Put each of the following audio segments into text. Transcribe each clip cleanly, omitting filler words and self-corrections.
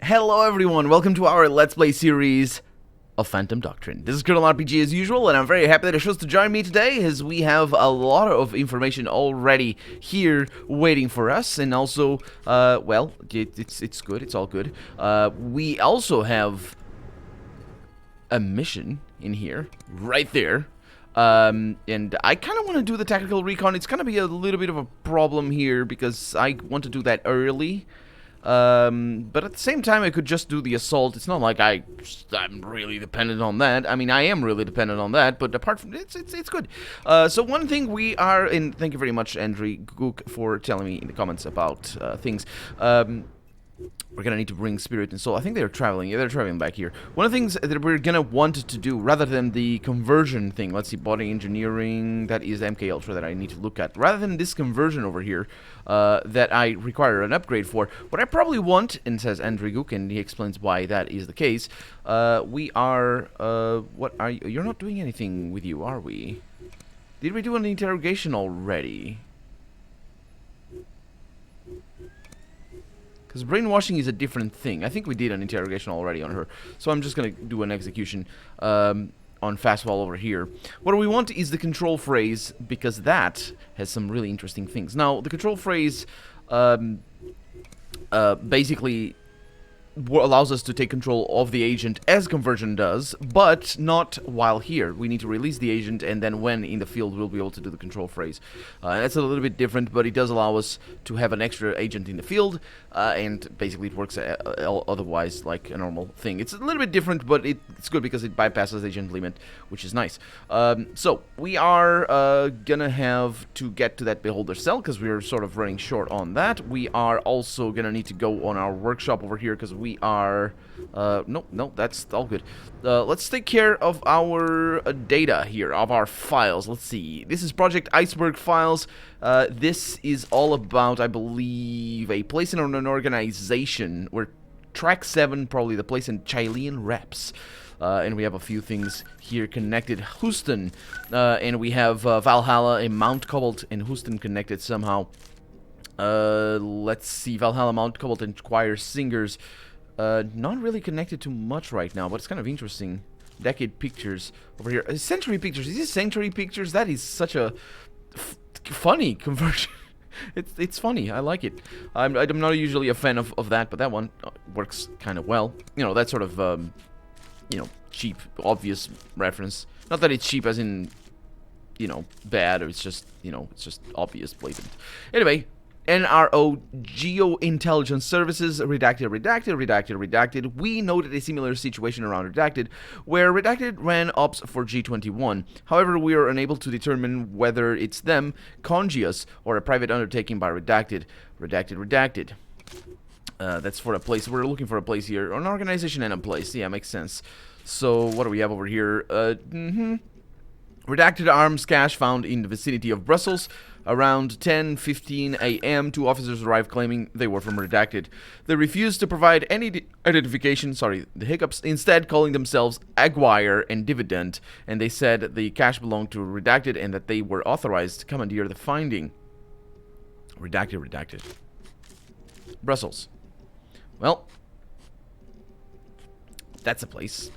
Hello everyone, welcome to our Let's Play series of Phantom Doctrine. This is Colonel RPG as usual, and I'm very happy that it chose to join me today, as we have a lot of information already here waiting for us, and also, well, it's good, it's all good. We also have a mission in here, right there. And I kind of want to do the tactical recon. It's going to be a little bit of a problem here, because I want to do that early. But at the same time, I could just do the assault. It's not like I'm really dependent on that. I mean, I am really dependent on that, but apart from it's good. So one thing we are, and thank you very much, Andrew Gook, for telling me in the comments about things. We're gonna need to bring Spirit and Soul. I think they're traveling. Yeah, they're traveling back here. One of the things that we're gonna want to do, rather than the conversion thing, let's see, body engineering, that is MK Ultra that I need to look at. Rather than this conversion over here, that I require an upgrade for, what I probably want, and says Andrew Gook, and he explains why that is the case, we are, what are you? You're not doing anything with you, are we? Did we do an interrogation already? Because brainwashing is a different thing. I think we did an interrogation already on her. So I'm just going to do an execution on Fastball over here. What we want is the control phrase, because that has some really interesting things. Now, the control phrase basically allows us to take control of the agent as conversion does, but not while here. We need to release the agent, and then when in the field we'll be able to do the control phrase. That's a little bit different, but it does allow us to have an extra agent in the field, and basically it works otherwise like a normal thing. It's a little bit different, but it's good because it bypasses agent limit, which is nice. So we are gonna have to get to that beholder cell, because we're sort of running short on that. We are also gonna need to go on our workshop over here, because we are no, that's all good. Let's take care of our data here, of our files. Let's see, this is Project Iceberg files. This is all about, I believe, a place in an organization where track 7, probably the place in Chilean reps. And we have a few things here connected. Houston, and we have Valhalla and Mount Cobalt and Houston connected somehow. Let's see, Valhalla, Mount Cobalt, and Choir Singers. Not really connected to much right now, but it's kind of interesting. Decade Pictures over here. Century Pictures. Is this Century Pictures? That is such a funny conversion. It's funny. I like it. I'm not usually a fan of that, but that one works kind of well. You know, that sort of you know, cheap, obvious reference. Not that it's cheap as in, you know, bad, or it's just, you know, it's just obvious, blatant. Anyway, NRO Geointelligence Services, redacted. We noted a similar situation around Redacted, where Redacted ran ops for G21. However, we are unable to determine whether it's them, Congius, or a private undertaking by Redacted. Redacted. That's for a place. We're looking for a place here. An organization and a place. Yeah, makes sense. So, what do we have over here? Redacted arms cache found in the vicinity of Brussels. Around 10:15 a.m., 2 officers arrived claiming they were from Redacted. They refused to provide any identification, the hiccups, instead calling themselves Aguirre and Dividend, and they said the cache belonged to Redacted and that they were authorized to commandeer the finding. Redacted. Brussels. Well, that's a place.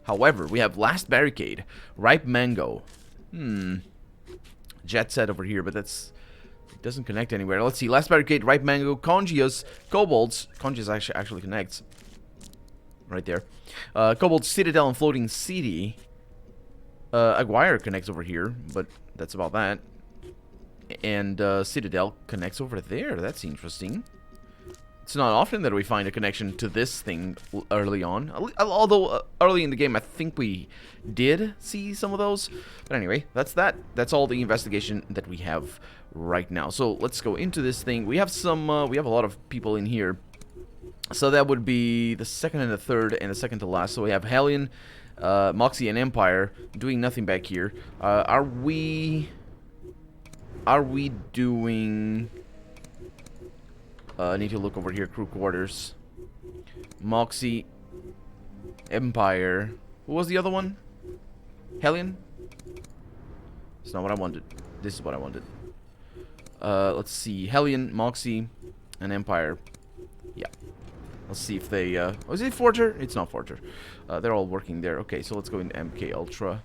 However, we have Last Barricade, Ripe Mango. Jet Set over here, but it doesn't connect anywhere. Let's see, Last Barricade, Ripe Mango, Congius, Cobalts. Congius actually connects. Right there. Cobalt, Citadel, and Floating City. Aguirre connects over here, but that's about that. And Citadel connects over there. That's interesting. It's not often that we find a connection to this thing early on. Although, early in the game, I think we did see some of those. But anyway, that's that. That's all the investigation that we have right now. So, let's go into this thing. We have some, we have a lot of people in here. So, that would be the second and the third and the second to last. So, we have Hellion, Moxie, and Empire doing nothing back here. Are we doing... I need to look over here. Crew quarters. Moxie. Empire. Who was the other one? Hellion? It's not what I wanted. This is what I wanted. Let's see. Hellion, Moxie, and Empire. Yeah. Let's see if they, oh, is it Forger? It's not Forger. They're all working there. Okay, so let's go into MK Ultra.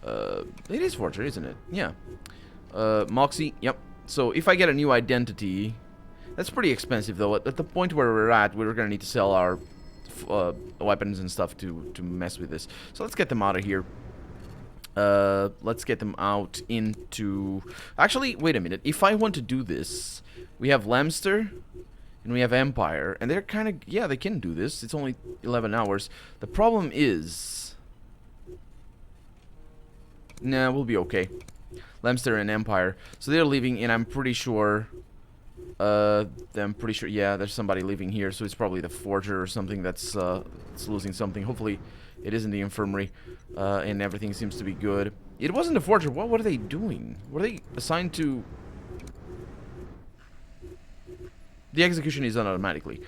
It is Forger, isn't it? Yeah. Moxie, yep. So if I get a new identity, that's pretty expensive though. At the point where we're at, we're gonna need to sell our weapons and stuff to mess with this. So let's get them out of here. Let's get them out into... Actually, wait a minute. If I want to do this, we have Lamster and we have Empire, and they're kind of... Yeah, they can do this. It's only 11 hours. The problem is... Nah, we'll be okay. Lamster and Empire. So they're leaving, and I'm pretty sure... yeah, there's somebody leaving here, so it's probably the Forger or something that's losing something. Hopefully, it isn't the Infirmary, and everything seems to be good. It wasn't the Forger. What are they doing? Were they assigned to... The execution is done automatically.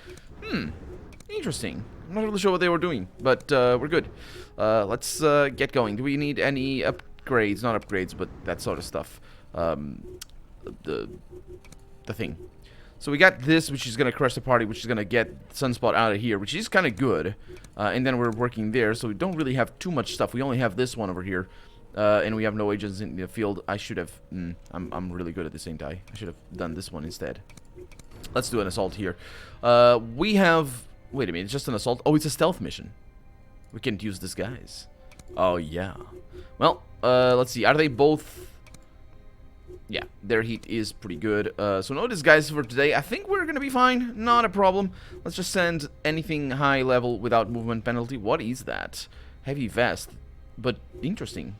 Interesting. I'm not really sure what they were doing, but we're good. Let's get going. Do we need any upgrades? Not upgrades, but that sort of stuff. The thing. So we got this, which is going to crush the party, which is going to get Sunspot out of here, which is kind of good. And then we're working there, so we don't really have too much stuff. We only have this one over here. And we have no agents in the field. I should have... I'm really good at this, ain't I? I should have done this one instead. Let's do an assault here. We have... Wait a minute, it's just an assault? Oh, it's a stealth mission. We can't use disguise. Oh, yeah. Well, let's see. Are they both... Yeah, their heat is pretty good. So no disguise for today. I think we're gonna be fine. Not a problem. Let's just send anything high level without movement penalty. What is that? Heavy vest. But interesting.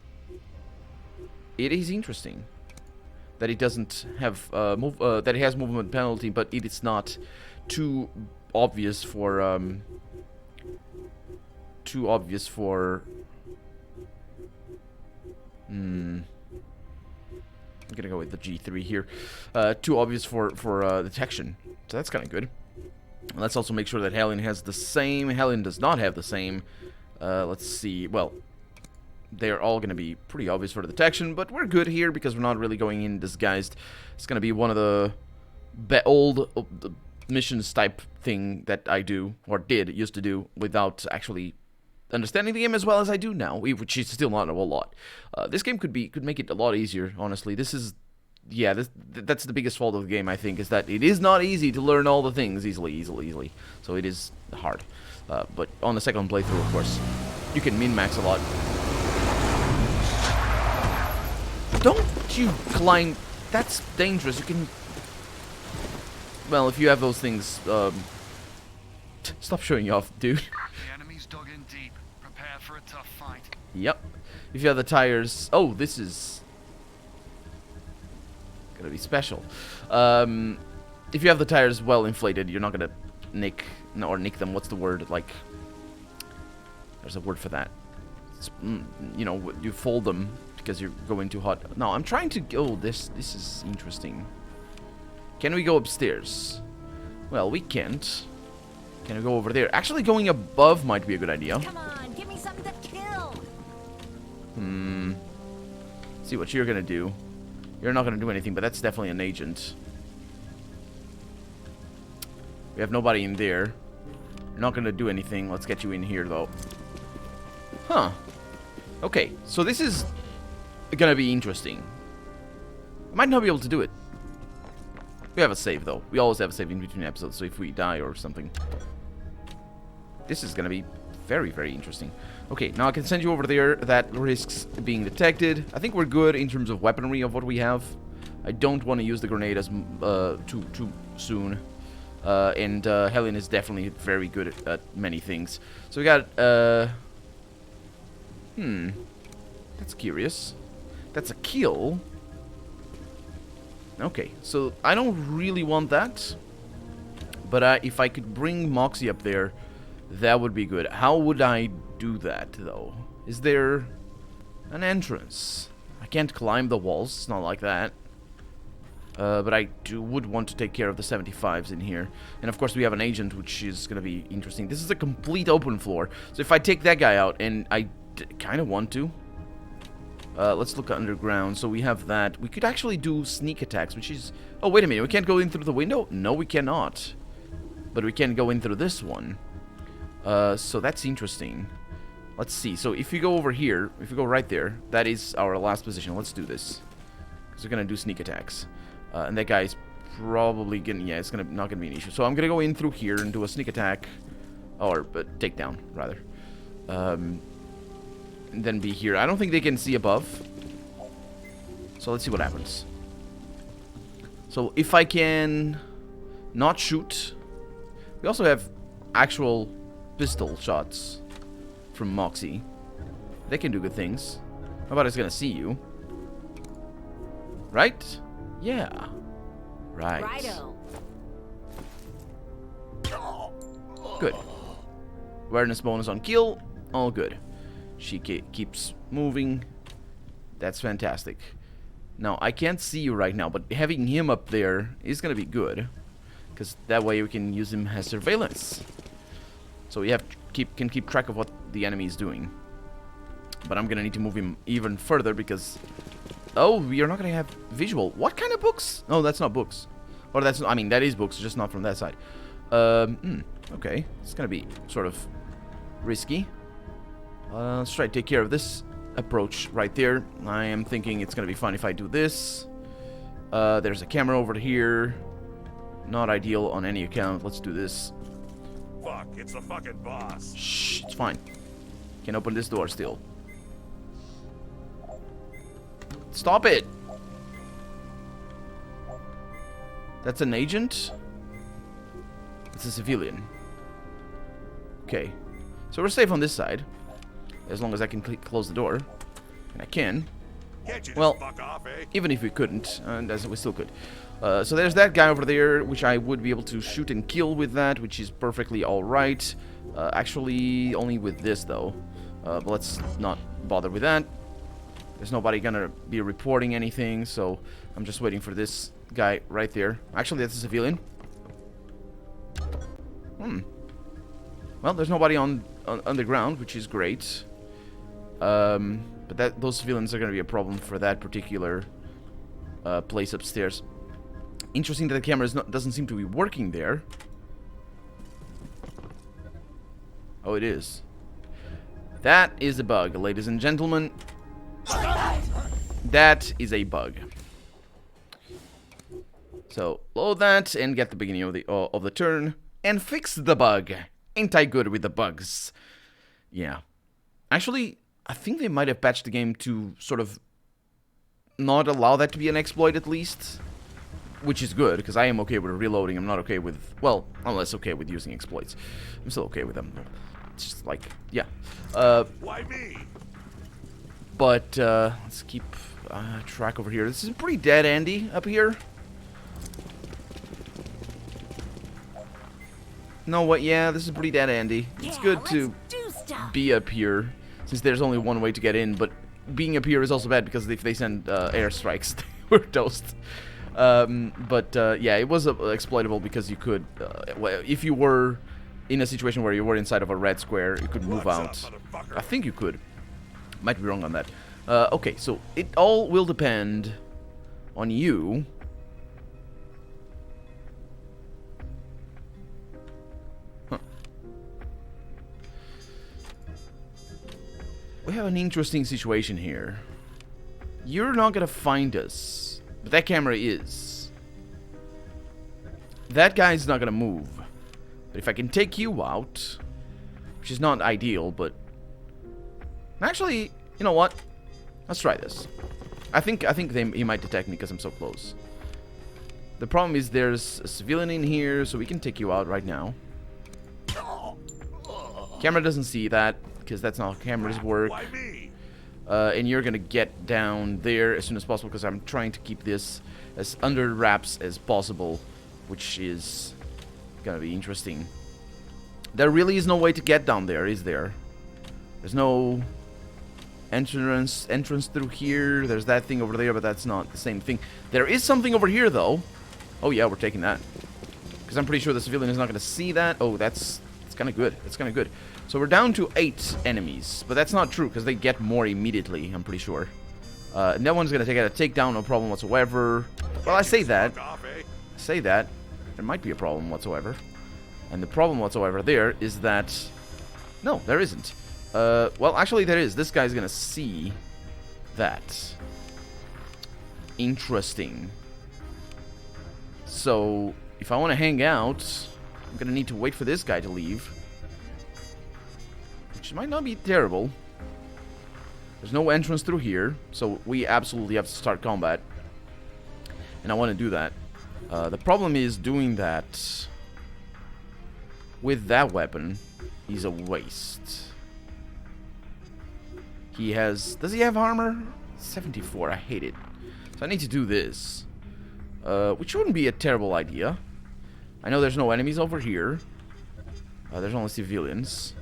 It is interesting that it doesn't have that it has movement penalty, but it is not too obvious for I'm gonna go with the G3 here. Too obvious for detection, so that's kind of good. Let's also make sure that Hellion has the same. Hellion does not have the same. Let's see. Well, they're all gonna be pretty obvious for the detection, but we're good here because we're not really going in disguised. It's gonna be one of the old missions type thing that I do, or used to do, without actually understanding the game as well as I do now, which is still not a whole lot. This game could make it a lot easier, honestly. This is, yeah, that's the biggest fault of the game, I think, is that it is not easy to learn all the things easily. So it is hard. But on the second playthrough, of course, you can min-max a lot. Don't you climb... That's dangerous. You can... Well, if you have those things, stop showing off, dude. The enemy's dug in deep. Prepare for a tough fight. Yep. If you have the tires... Oh, this is... gonna be special. If you have the tires well inflated, you're not gonna nick them. What's the word? Like... There's a word for that. It's, you know, you fold them because you're going too hot. No, I'm trying to go... This is interesting. Can we go upstairs? Well, we can't. Can we go over there? Actually, going above might be a good idea. Come on, give me something to kill. See what you're gonna do. You're not gonna do anything, but that's definitely an agent. We have nobody in there. You're not gonna do anything. Let's get you in here, though. Huh. Okay, so this is gonna be interesting. I might not be able to do it. We have a save, though. We always have a save in between episodes, so if we die or something. This is gonna be very, very interesting. Okay, now I can send you over there. That risks being detected. I think we're good in terms of weaponry of what we have. I don't want to use the grenade as too soon. And Hellion is definitely very good at many things. So we got... That's curious. That's a kill. Okay, so I don't really want that. But if I could bring Moxie up there, that would be good. How would I do that, though? Is there an entrance? I can't climb the walls. It's not like that. But I would want to take care of the 75s in here. And of course we have an agent, which is going to be interesting. This is a complete open floor. So if I take that guy out, and I kind of want to. Let's look underground. So we have that. We could actually do sneak attacks, which is... Oh, wait a minute. We can't go in through the window? No, we cannot. but we can go in through this one. So that's interesting. Let's see. So if you go over here, if you go right there, that is our last position. Let's do this. Because we're gonna do sneak attacks, and that guy's probably gonna, yeah, it's not gonna be an issue. So I'm gonna go in through here and do a sneak attack, or takedown rather, and then be here. I don't think they can see above, so let's see what happens. So if I can not shoot, we also have actual pistol shots from Moxie. They can do good things. Nobody's gonna see you, right? Yeah. Right. Righto. Good. Awareness bonus on kill. All good. She keeps moving. That's fantastic. Now, I can't see you right now, but having him up there is going to be good. Because that way we can use him as surveillance. So we can keep track of what the enemy is doing. But I'm going to need to move him even further because... Oh, we are not going to have visual. What kind of books? No, that's not books. Or that's... I mean, that is books, just not from that side. Okay. It's going to be sort of risky. Let's try to take care of this approach right there. I am thinking it's going to be fun if I do this. There's a camera over here. Not ideal on any account. Let's do this. Fuck, it's the fucking boss. Shh, it's fine. Can open this door still. Stop it! That's an agent? It's a civilian. Okay. So we're safe on this side. As long as I can close the door. And I can. Can't you just Well, fuck off, eh? even if we couldn't, and as we still could. So there's that guy over there, which I would be able to shoot and kill with that, which is perfectly alright. Actually, only with this, though. But let's not bother with that. There's nobody gonna be reporting anything, so I'm just waiting for this guy right there. Actually, that's a civilian. Well, there's nobody on the ground, which is great. But those civilians are gonna be a problem for that particular place upstairs. Interesting that the camera doesn't seem to be working there. Oh, it is. That is a bug, ladies and gentlemen. That is a bug. So load that and get the beginning of the turn and fix the bug. Ain't I good with the bugs? Yeah. Actually, I think they might have patched the game to sort of not allow that to be an exploit at least. Which is good, because I am okay with reloading. I'm not okay with... Well, I'm less okay with using exploits. I'm still okay with them. It's just like... Yeah. Why me? But, let's keep track over here. This is pretty dead-endy up here. No, what? Yeah, this is pretty dead-endy. It's good to be up here, since there's only one way to get in, but being up here is also bad, because if they send airstrikes, we're toast. Yeah, it was exploitable because you could, well, if you were in a situation where you were inside of a red square, you could move out. I think you could. Might be wrong on that. Okay, so it all will depend on you. Huh. We have an interesting situation here. You're not gonna find us. But that camera is. That guy's not gonna move. But if I can take you out, which is not ideal, but actually, you know what? Let's try this. I think he might detect me because I'm so close. The problem is there's a civilian in here, so we can take you out right now. Camera doesn't see that because that's not how cameras work. Why me? And you're gonna get down there as soon as possible because I'm trying to keep this as under wraps as possible, which is gonna be interesting. There really is no way to get down there, is there? There's no entrance through here. There's that thing over there, but that's not the same thing. There is something over here, though. Oh yeah, we're taking that because I'm pretty sure the civilian is not gonna see that. Oh, it's kind of good. It's kind of good. So we're down to 8 enemies, but that's not true because they get more immediately, I'm pretty sure. And that one's going to take out a takedown, no problem whatsoever. Well, I say that. There might be a problem whatsoever. And the problem whatsoever there is that... No, there isn't. Well, actually there is. This guy's gonna see that. Interesting. So, if I want to hang out, I'm gonna need to wait for this guy to leave. Which might not be terrible. There's no entrance through here, so we absolutely have to start combat. And I want to do that. The problem is doing that with that weapon is a waste. He has... Does he have armor? 74, I hate it. So I need to do this. Which wouldn't be a terrible idea. I know there's no enemies over here. There's only civilians.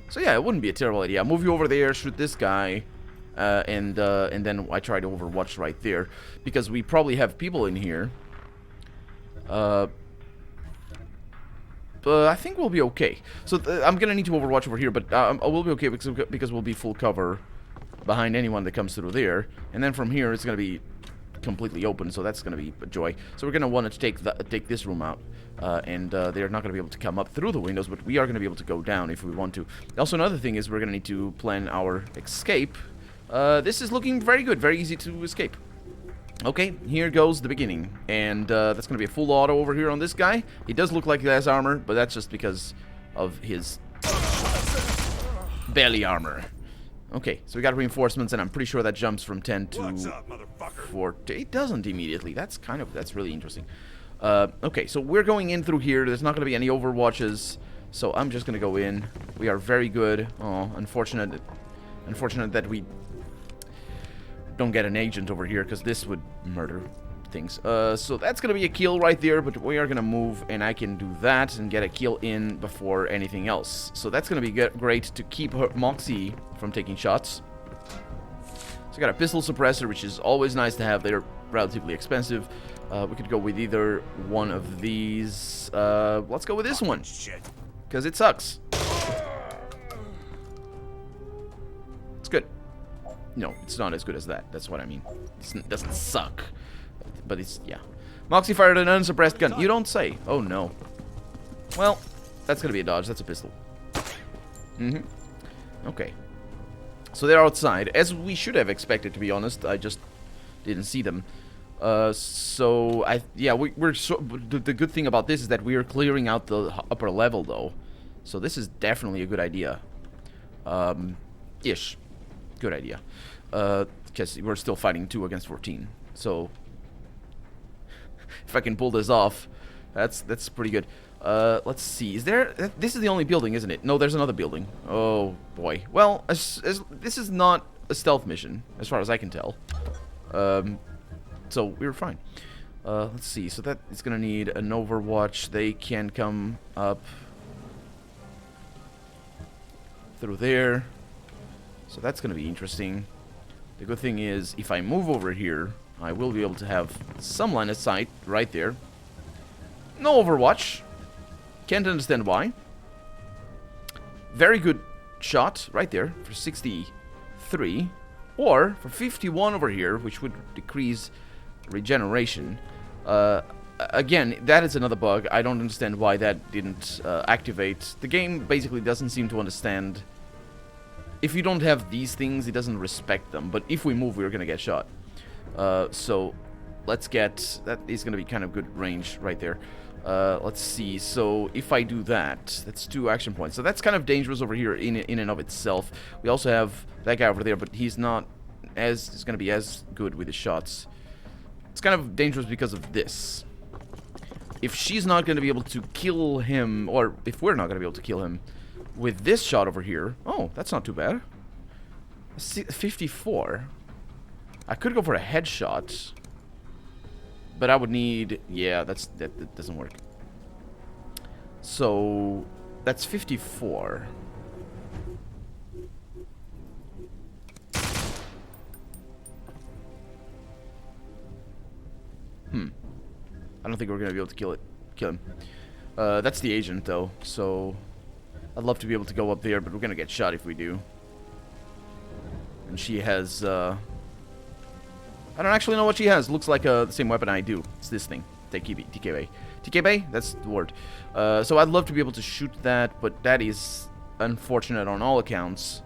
So yeah, it wouldn't be a terrible idea. I'll move you over there, shoot this guy, and then I try to overwatch right there. Because we probably have people in here. But I think we'll be okay. So I'm gonna need to overwatch over here, but I will be okay because we'll be full cover behind anyone that comes through there. And then from here, it's gonna be completely open, so that's gonna be a joy. So we're gonna want to take this room out, and they're not gonna be able to come up through the windows, but we are gonna be able to go down if we want to. Also, another thing is we're gonna need to plan our escape. This is looking very good, very easy to escape. Okay, here goes the beginning, and that's gonna be a full auto over here on this guy. He does look like he has armor, but that's just because of his belly armor. Okay, so we got reinforcements, and I'm pretty sure that jumps from 10 to What's up, motherfucker? 40. It doesn't immediately. That's really interesting. Okay, so we're going in through here. There's not going to be any overwatches, so I'm just going to go in. We are very good. Oh, unfortunate that we don't get an agent over here, because this would murder things. So that's going to be a kill right there, but we are going to move, and I can do that and get a kill in before anything else. So that's going to be great to keep Moxie from taking shots. So I got a pistol suppressor, which is always nice to have. They're relatively expensive. We could go with either one of these. Let's go with this one, because it sucks. It's good. No, it's not as good as that. That's what I mean. It doesn't suck. But it's, yeah. Moxie fired an unsuppressed gun. You don't say. Oh, no. Well, that's going to be a dodge. That's a pistol. Okay. So they're outside, as we should have expected, to be honest. I just didn't see them. So, we're the good thing about this is that we are clearing out the upper level, though. So this is definitely a good idea. Ish. Good idea. Because we're still fighting 2 against 14. So... if I can pull this off, that's pretty good. Let's see. Is there... This is the only building, isn't it? No, there's another building. Oh, boy. Well, this is not a stealth mission, as far as I can tell. So, we're fine. Let's see. So that is going to need an overwatch. They can come up through there. So that's going to be interesting. The good thing is, if I move over here... I will be able to have some line of sight right there. No overwatch. Can't understand why. Very good shot right there for 63. Or for 51 over here, which would decrease regeneration. Again, that is another bug. I don't understand why that didn't activate. The game basically doesn't seem to understand. If you don't have these things, it doesn't respect them. But if we move, we're going to get shot. So let's get... That is going to be kind of good range right there. Let's see. So if I do that, that's 2 action points. So that's kind of dangerous over here in and of itself. We also have that guy over there, but he's not as... He's going to be as good with his shots. It's kind of dangerous because of this. If she's not going to be able to kill him, or if we're not going to be able to kill him with this shot over here... Oh, that's not too bad. 54... I could go for a headshot, but I would need... Yeah, that doesn't work. So, that's 54. I don't think we're going to be able to kill him. That's the agent, though, so... I'd love to be able to go up there, but we're going to get shot if we do. And she has... I don't actually know what she has. Looks like the same weapon I do. It's this thing. TKB. TK, that's the word. So I'd love to be able to shoot that, but that is unfortunate on all accounts.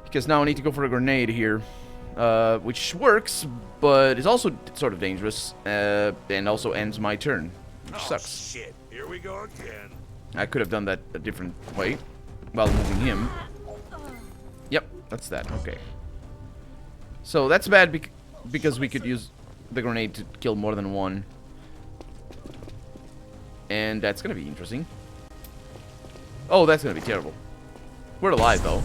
Because now I need to go for a grenade here, which works, but is also sort of dangerous, and also ends my turn, which sucks. Shit, here we go again. I could have done that a different way, while moving him. Yep, that's that, okay. So that's bad because we could use the grenade to kill more than one. And that's gonna be interesting. Oh, that's gonna be terrible. We're alive, though.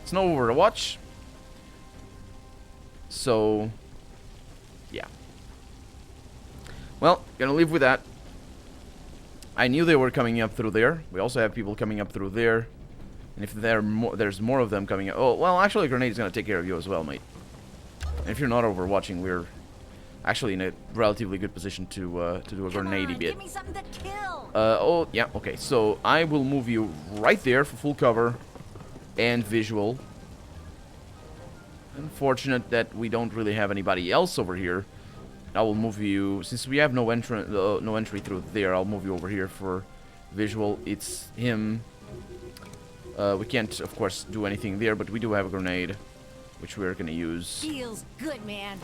It's no Overwatch. So, yeah. Well, gonna live with that. I knew they were coming up through there. We also have people coming up through there. And if there's more of them coming up... Oh, well, actually, a grenade is gonna take care of you as well, mate. And if you're not overwatching, we're actually in a relatively good position to do a grenade bit. Give me something to kill. Oh, yeah, okay. So I will move you right there for full cover and visual. Unfortunate that we don't really have anybody else over here. I will move you, since we have no entry through there, I'll move you over here for visual. It's him. We can't, of course, do anything there, but we do have a grenade, which we're gonna use. Feels good, man.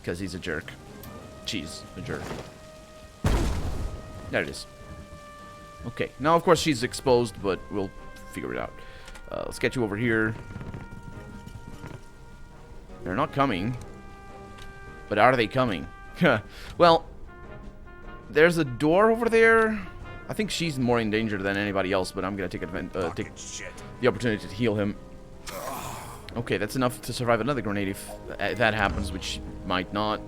Because he's a jerk. She's a jerk. There it is. Okay, now of course she's exposed, but we'll figure it out. Let's get you over here. They're not coming. But are they coming? Well, there's a door over there. I think she's more in danger than anybody else, but I'm gonna take the opportunity to heal him. Okay, that's enough to survive another grenade if that happens, which might not.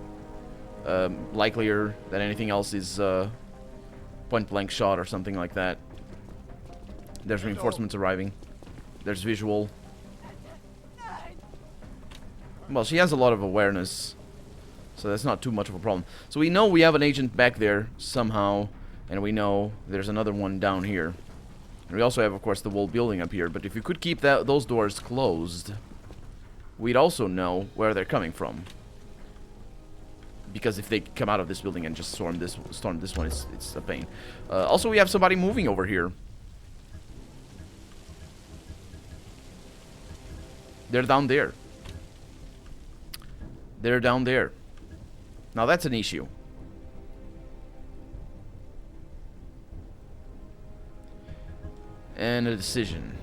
Likelier than anything else is point-blank shot or something like that. There's reinforcements arriving. There's visual. Well, she has a lot of awareness, so that's not too much of a problem. So we know we have an agent back there somehow, and we know there's another one down here. And we also have, of course, the wall building up here. But if we could keep those doors closed, we'd also know where they're coming from. Because if they come out of this building and just storm this one, it's a pain. Also, we have somebody moving over here. They're down there. They're down there. Now that's an issue. And a decision.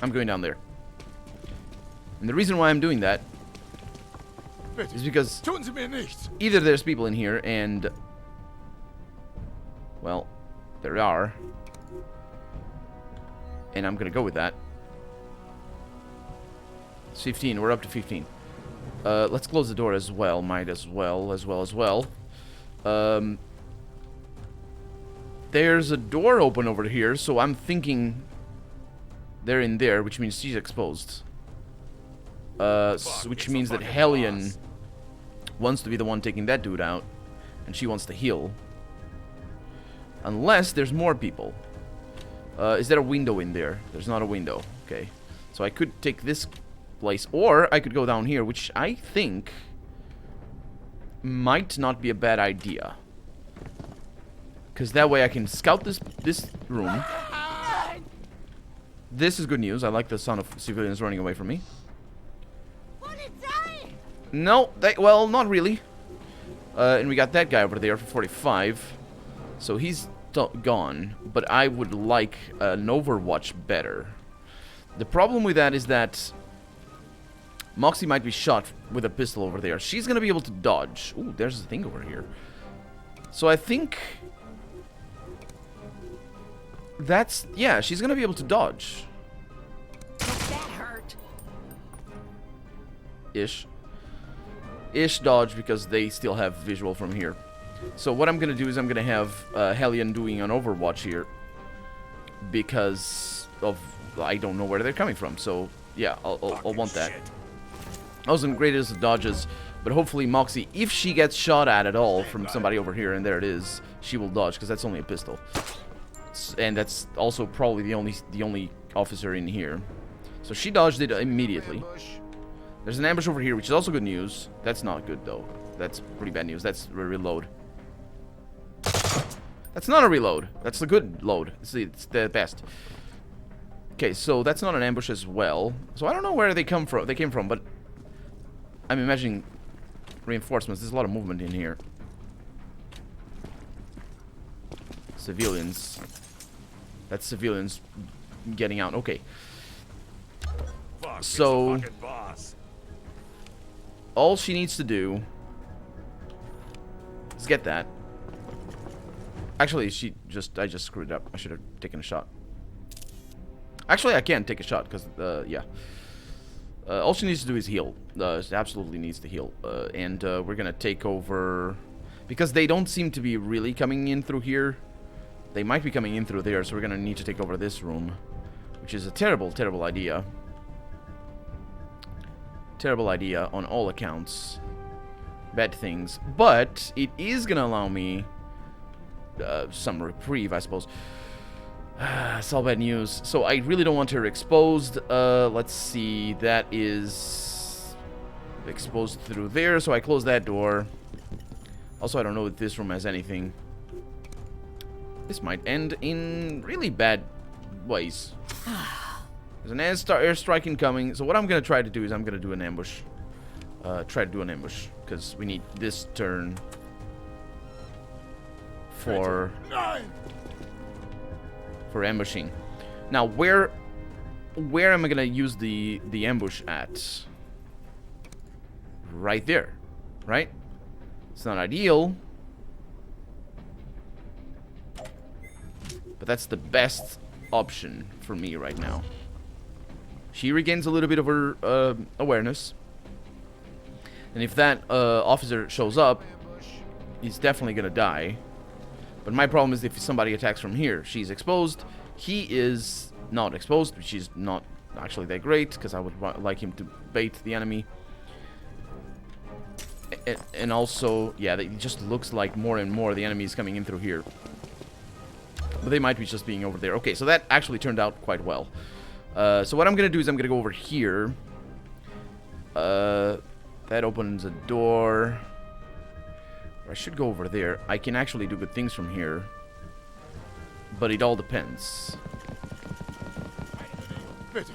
I'm going down there. And the reason why I'm doing that is because either there's people in here and, well, there are. And I'm gonna go with that. It's 15. We're up to 15. Let's close the door as well. Might as well. There's a door open over here, so I'm thinking they're in there, which means she's exposed. Which means that Hellion wants to be the one taking that dude out, and she wants to heal. Unless there's more people. Is there a window in there? There's not a window. Okay. So I could take this place, or I could go down here, which I think might not be a bad idea. Because that way I can scout this room. This is good news. I like the sound of civilians running away from me. No, well, not really. And we got that guy over there for 45. So he's gone. But I would like an Overwatch better. The problem with that is that Moxie might be shot with a pistol over there. She's going to be able to dodge. Ooh, there's a thing over here. So I think that's... yeah, she's going to be able to dodge. That hurt. Ish dodge, because they still have visual from here. So what I'm going to do is I'm going to have Hellion doing an Overwatch here. Because of... I don't know where they're coming from. So, yeah, I'll want that. I wasn't great as the dodges, but hopefully Moxie, if she gets shot at all from somebody over here, and there it is, she will dodge, because that's only a pistol. And that's also probably the only officer in here. So she dodged it immediately. There's an ambush over here, which is also good news. That's not good, though. That's pretty bad news. That's a reload. That's not a reload. That's a good load. It's the best. Okay, so that's not an ambush as well. So I don't know where they came from, but I'm imagining reinforcements. There's a lot of movement in here. Civilians. That's civilians getting out. Okay. Fuck, So it's the fucking boss. all she needs to do is get that. Actually, I just screwed up. I should have taken a shot. Actually, I can't take a shot because, yeah. All she needs to do is heal. She absolutely needs to heal. And we're gonna take over... Because they don't seem to be really coming in through here. They might be coming in through there, so we're gonna need to take over this room. Which is a terrible, terrible idea. Terrible idea on all accounts. Bad things. But it is gonna allow me some reprieve, I suppose. It's all bad news. So I really don't want her exposed. Let's see. That is exposed through there, so I close that door. Also, I don't know if this room has anything. This might end in really bad ways. There's an airstrike incoming. So what I'm going to try to do is I'm going to do an ambush. Try to do an ambush. Because we need this turn for ambushing. Now, where am I going to use the ambush at? Right there. Right? It's not ideal. But that's the best option for me right now. She regains a little bit of her awareness. And if that officer shows up, he's definitely going to die. But my problem is if somebody attacks from here. She's exposed. He is not exposed, which is not actually that great, because I would like him to bait the enemy. And also, yeah, it just looks like more and more the enemy is coming in through here. But they might be just being over there. Okay, so that actually turned out quite well. So what I'm going to do is I'm going to go over here. That opens a door. I should go over there. I can actually do good things from here. But it all depends. Bitte,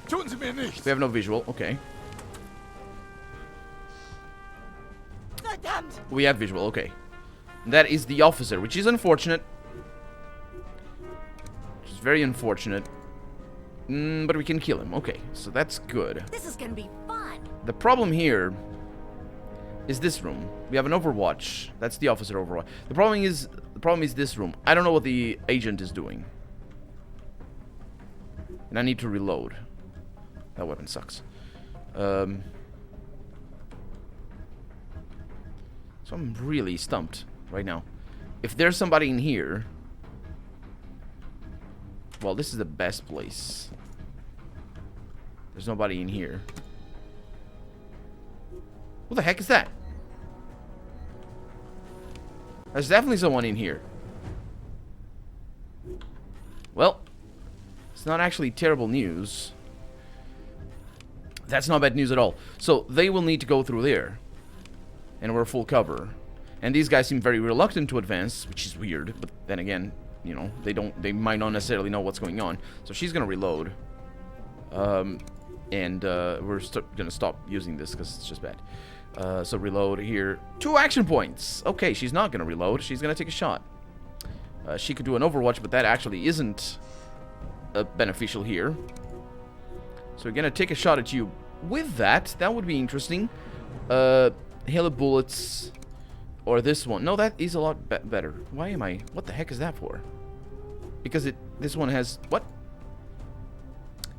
tun Sie mir nichts. We have no visual. Okay. Verdammt! We have visual. Okay. That is the officer, which is unfortunate. Which is very unfortunate. But we can kill him. Okay, so that's good. This is gonna be fun. The problem here is this room. We have an Overwatch. That's the officer Overwatch. The problem is this room. I don't know what the agent is doing. And I need to reload. That weapon sucks. So I'm really stumped right now. If there's somebody in here... Well, this is the best place. There's nobody in here. What the heck is that? There's definitely someone in here. Well, it's not actually terrible news. That's not bad news at all. So they will need to go through there. And we're full cover. And these guys seem very reluctant to advance, which is weird. But then again, you know, they might not necessarily know what's going on. So she's gonna reload. And we're gonna stop using this because it's just bad. So reload here. 2 action points. Okay, she's not gonna reload. She's gonna take a shot. She could do an Overwatch, but that actually isn't beneficial here. So we're gonna take a shot at you with that. That would be interesting. Hail of bullets. Or this one. No, that is a lot better. Why am I... What the heck is that for? Because this one has... What?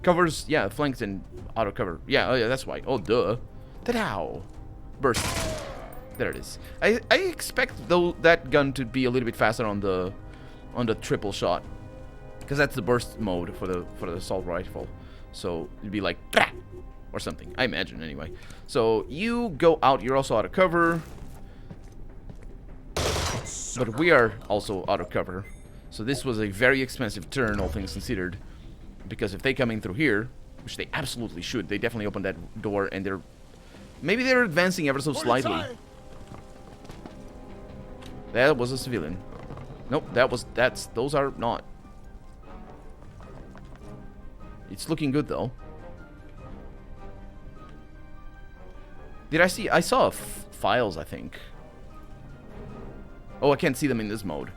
Covers... Yeah, flanks and auto cover. Yeah, oh yeah, that's why. Oh, duh. Ta-dow. Burst. There it is. I expect, though, that gun to be a little bit faster on the triple shot. Because that's the burst mode for the assault rifle. So, it'd be like... Or something. I imagine, anyway. So, you go out. You're also out of cover. But we are also out of cover. So this was a very expensive turn, all things considered. Because if they come in through here, which they absolutely should, they definitely open that door and they're Maybe they're advancing ever so slightly. Polizei! That was a civilian. Nope, those are not. It's looking good though. I saw files, I think. Oh, I can't see them in this mode.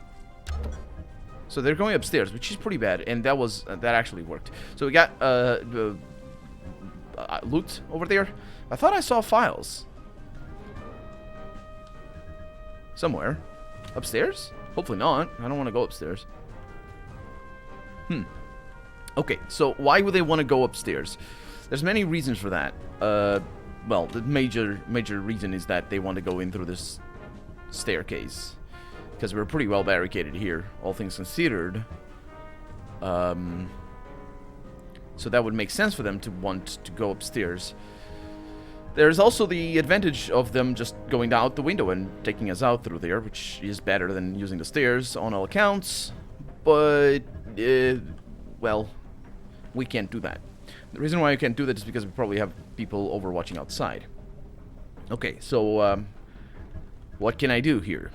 So they're going upstairs, which is pretty bad, and that actually worked. So we got loot over there. I thought I saw files somewhere. Upstairs? Hopefully not. I don't want to go upstairs. Okay, so why would they want to go upstairs? There's many reasons for that. Well, the major reason is that they want to go in through this staircase. Because we're pretty well barricaded here, all things considered. So that would make sense for them to want to go upstairs. There's also the advantage of them just going out the window and taking us out through there, which is better than using the stairs on all accounts. But, well, we can't do that. The reason why I can't do that is because we probably have people overwatching outside. Okay, so, what can I do here?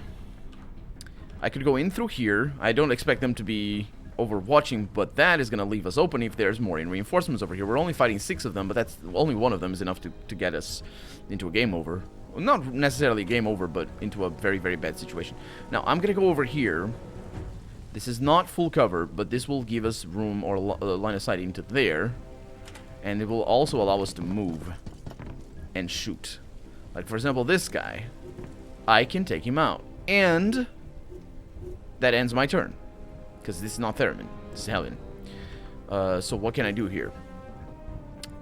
I could go in through here. I don't expect them to be overwatching, but that is going to leave us open if there's more reinforcements over here. We're only fighting 6 of them, but that's only one of them is enough to get us into a game over. Well, not necessarily a game over, but into a very, very bad situation. Now, I'm going to go over here. This is not full cover, but this will give us room or line of sight into there. And it will also allow us to move and shoot. Like, for example, this guy. I can take him out. And that ends my turn. Because this is not Theremin. This is Helen. So what can I do here?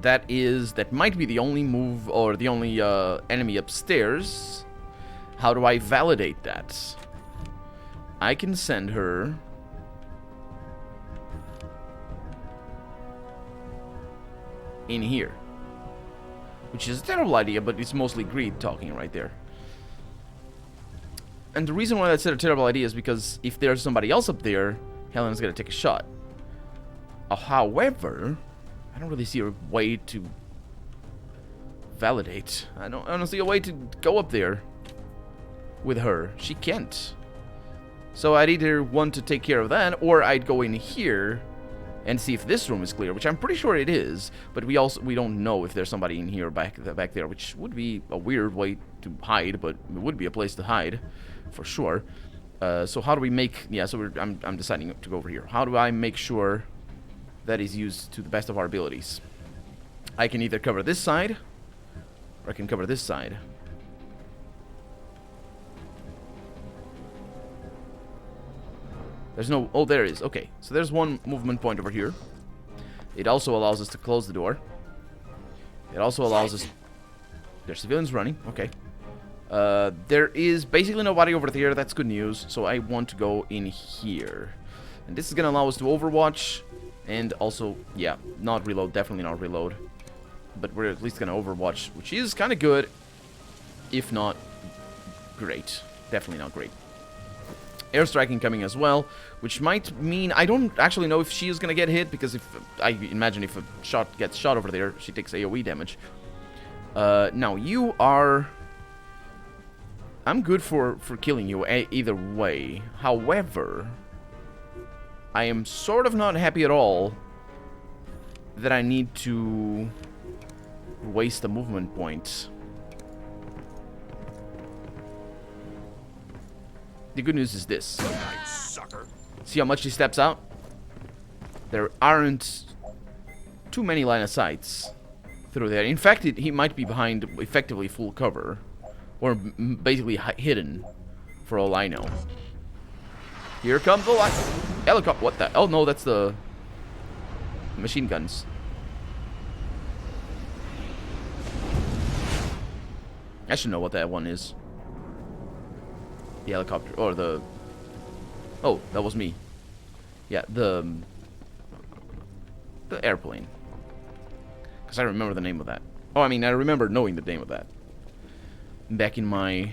That might be the only move or the only enemy upstairs. How do I validate that? I can send her in here. Which is a terrible idea, but it's mostly greed talking right there. And the reason why that's a terrible idea is because if there's somebody else up there, Helen's gonna take a shot. However, I don't really see a way to validate. I don't see a way to go up there with her. She can't. So I'd either want to take care of that, or I'd go in here and see if this room is clear, which I'm pretty sure it is. But we don't know if there's somebody in here back there, which would be a weird way to hide, but it would be a place to hide for sure. So how do we make... Yeah, so I'm deciding to go over here. How do I make sure that is used to the best of our abilities? I can either cover this side, or I can cover this side. There's no... Oh, there is. Okay, so there's one movement point over here. It also allows us to close the door. It also allows us... There's civilians running. Okay. There is basically nobody over there. That's good news. So I want to go in here. And this is going to allow us to overwatch. And also, yeah, not reload. Definitely not reload. But we're at least going to overwatch, which is kind of good. If not great. Definitely not great. Airstrike incoming as well, which might mean... I don't actually know if she is going to get hit, because if I imagine if a shot gets shot over there, she takes AoE damage. Now, you are... I'm good for killing you either way. However, I am sort of not happy at all that I need to waste a movement point. The good news is this. Sucker. See how much he steps out? There aren't too many line of sights through there. In fact, he might be behind effectively full cover. Or basically hidden, for all I know. Here comes the helicopter. What the? Oh no, that's the machine guns. I should know what that one is. The helicopter, or the... Oh, that was me. Yeah, the airplane. Because I remember the name of that. Oh, I mean, I remember knowing the name of that. Back in my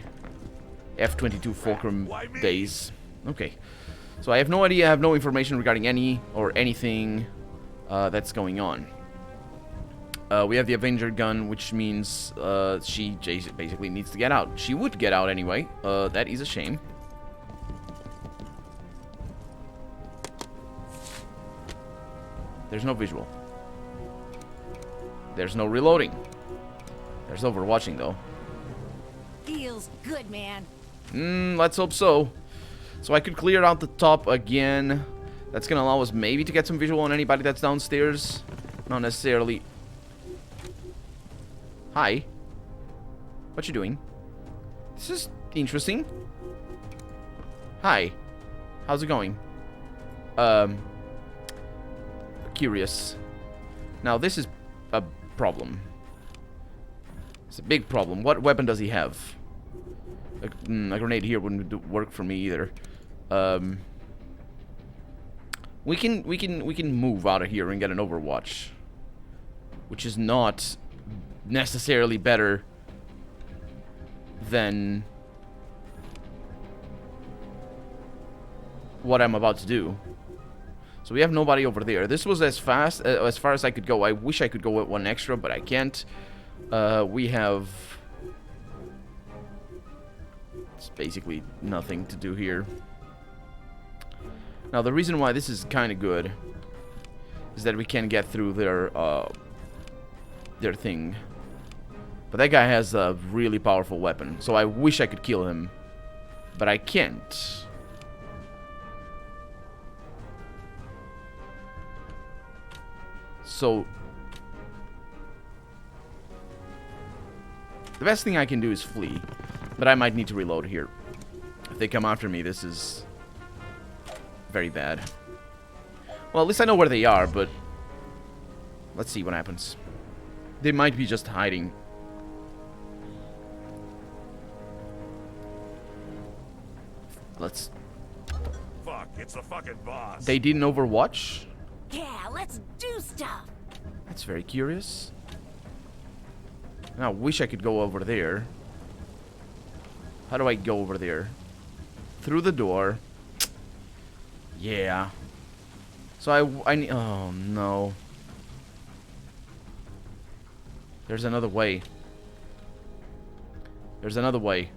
F-22 Fulcrum days. Okay. So I have no idea, I have no information regarding any or anything that's going on. We have the Avenger gun, which means she basically needs to get out. She would get out anyway. That is a shame. There's no visual. There's no reloading. There's overwatching, though. Feels good, man. Let's hope so. So I could clear out the top again. That's gonna allow us maybe to get some visual on anybody that's downstairs. Not necessarily. Hi. What you doing? This is interesting. Hi. How's it going? Curious. Now this is a problem. It's a big problem. What weapon does he have? A grenade here wouldn't work for me either. We can move out of here and get an Overwatch, which is not necessarily better than what I'm about to do. So we have nobody over there. This was as far as I could go. I wish I could go with one extra, but I can't. We have it's basically nothing to do here. Now the reason why this is kind of good is that we can get through their thing. But that guy has a really powerful weapon, so I wish I could kill him, but I can't. So the best thing I can do is flee, but I might need to reload here. If they come after me, this is very bad. Well, at least I know where they are, but let's see what happens. They might be just hiding. Let's... Fuck, it's the fucking boss. They didn't overwatch? Yeah, let's do stuff. That's very curious. And I wish I could go over there. How do I go over there? Through the door. Yeah. So I need... Oh, no. There's another way. There's another way.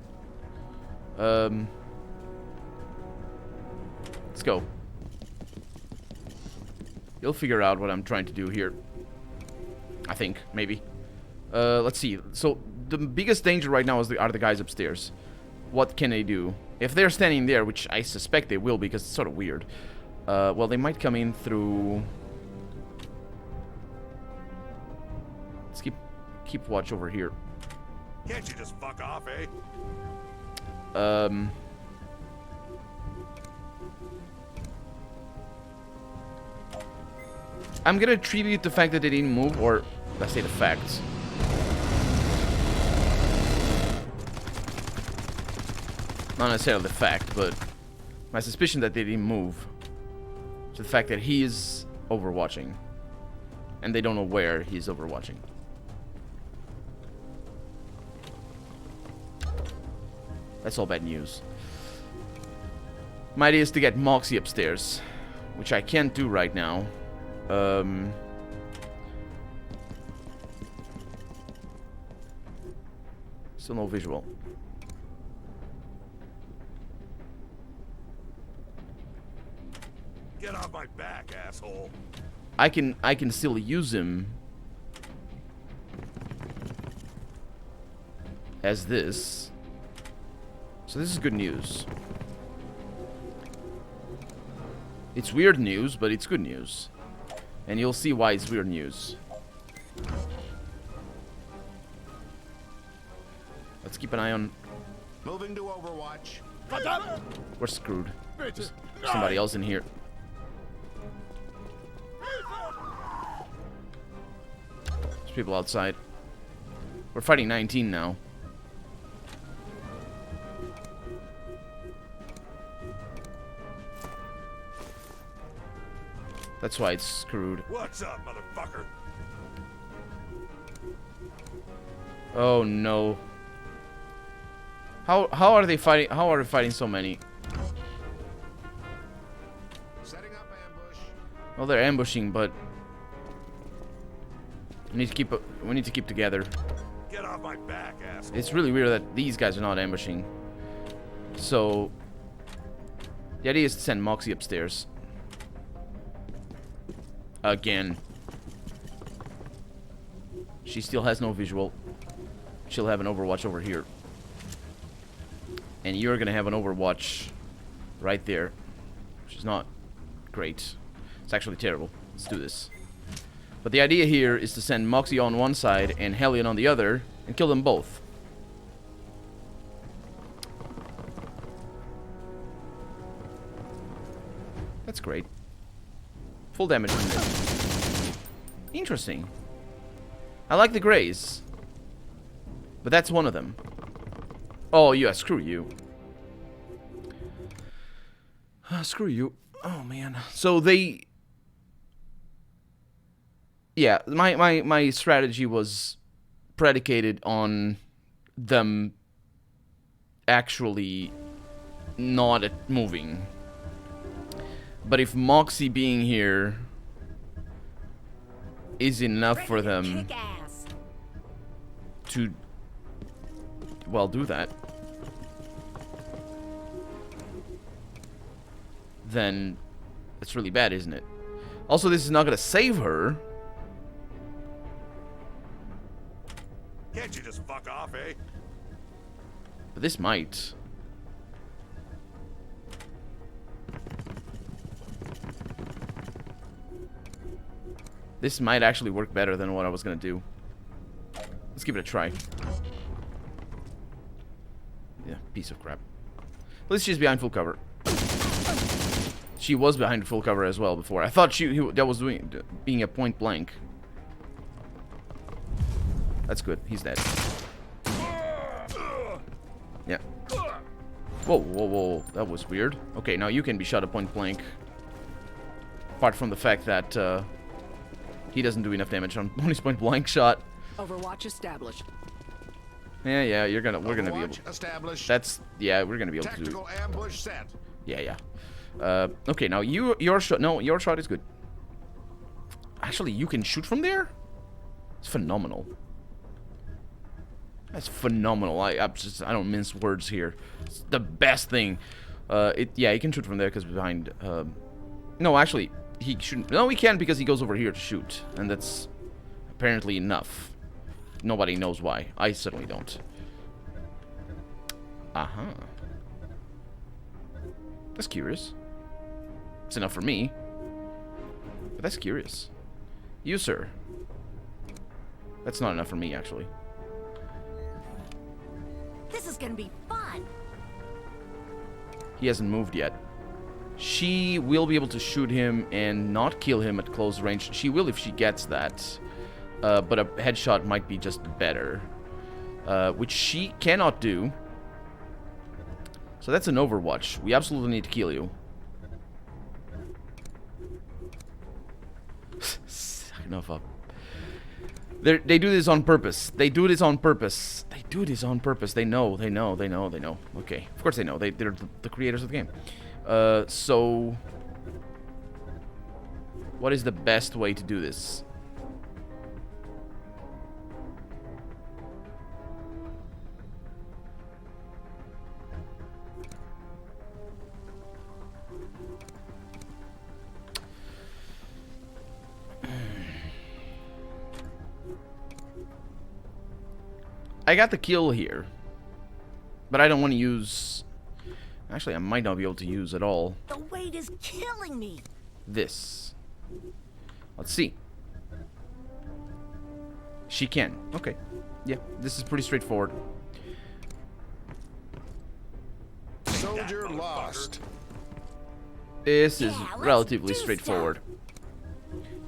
Let's go. You'll figure out what I'm trying to do here. I think, maybe. Let's see. So, the biggest danger right now is are the guys upstairs. What can they do? If they're standing there, which I suspect they will because it's sort of weird. Well, they might come in through... Let's keep watch over here. Can't you just fuck off, eh? I'm gonna attribute the fact that they didn't move, or let's say the facts. Not necessarily the fact, but my suspicion that they didn't move to the fact that he is overwatching, and they don't know where he's overwatching. That's all bad news. My idea is to get Moxie upstairs, which I can't do right now. Still no visual. Get off my back, asshole. I can still use him as this. So this is good news. It's weird news, but it's good news. And you'll see why it's weird news. Let's keep an eye on... Moving to Overwatch. We're screwed. There's somebody else in here. There's people outside. We're fighting 19 now. That's why it's screwed. What's up, motherfucker? Oh no. How are they fighting? How are they fighting so many? Setting up ambush. Well, they're ambushing, but We need to keep together. Get off my back, asshole. It's really weird that these guys are not ambushing. So the idea is to send Moxie upstairs. Again. She still has no visual. She'll have an overwatch over here. And you're gonna have an overwatch right there. Which is not great. It's actually terrible. Let's do this. But the idea here is to send Moxie on one side and Hellion on the other and kill them both. That's great. Full damage from this. Interesting. I like the grays. But that's one of them. Oh, yeah, screw you. Screw you. Oh, man. So they... Yeah, my strategy was predicated on them actually not moving. But if Moxie being here is enough for them to, well, do that, then it's really bad, isn't it? Also, this is not going to save her. Can't you just fuck off, eh? But this might. This might actually work better than what I was going to do. Let's give it a try. Yeah, piece of crap. At least she's behind full cover. She was behind full cover as well before. I thought that was being a point blank. That's good. He's dead. Yeah. Whoa, whoa, whoa. That was weird. Okay, now you can be shot at point blank. Apart from the fact that he doesn't do enough damage on his point blank shot. Overwatch established. Yeah, we're gonna be able. Established. We're gonna be able to do. Tactical ambush set. Yeah. Okay, now your shot. No, your shot is good. Actually, you can shoot from there. It's phenomenal. That's phenomenal. I don't mince words here. It's the best thing. Yeah, he can shoot from there because behind. No, actually, he shouldn't. No, he can because he goes over here to shoot, and that's apparently enough. Nobody knows why. I certainly don't. That's curious. It's enough for me. But that's curious. You, sir. That's not enough for me, actually. This is gonna be fun. He hasn't moved yet. She will be able to shoot him and not kill him at close range. She will if she gets that. But a headshot might be just better. Which she cannot do. So that's an overwatch. We absolutely need to kill you. Enough up. They do this on purpose. They do this on purpose. They do this on purpose. They know. Okay. Of course they know. They're the creators of the game. So... what is the best way to do this? I got the kill here, but I don't want to use... Actually, I might not be able to use at all. The weight is killing me. This. Let's see. She can. Okay. Yeah, this is pretty straightforward. Soldier lost. This is Yeah, let's relatively do straightforward.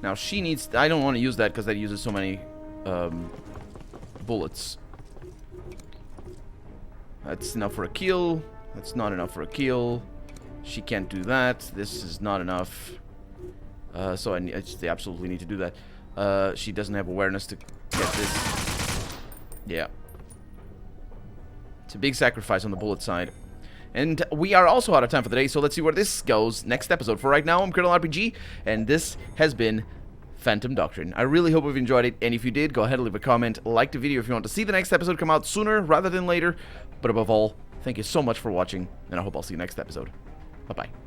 Now, she needs... I don't want to use that because that uses so many bullets. That's enough for a kill. That's not enough for a kill. She can't do that. This is not enough. So I just absolutely need to do that. She doesn't have awareness to get this. Yeah. It's a big sacrifice on the bullet side. And we are also out of time for the day, so let's see where this goes next episode. For right now, I'm Colonel RPG, and this has been Phantom Doctrine. I really hope you've enjoyed it, and if you did, go ahead and leave a comment, like the video if you want to see the next episode come out sooner rather than later, but above all, thank you so much for watching, and I hope I'll see you next episode. Bye-bye.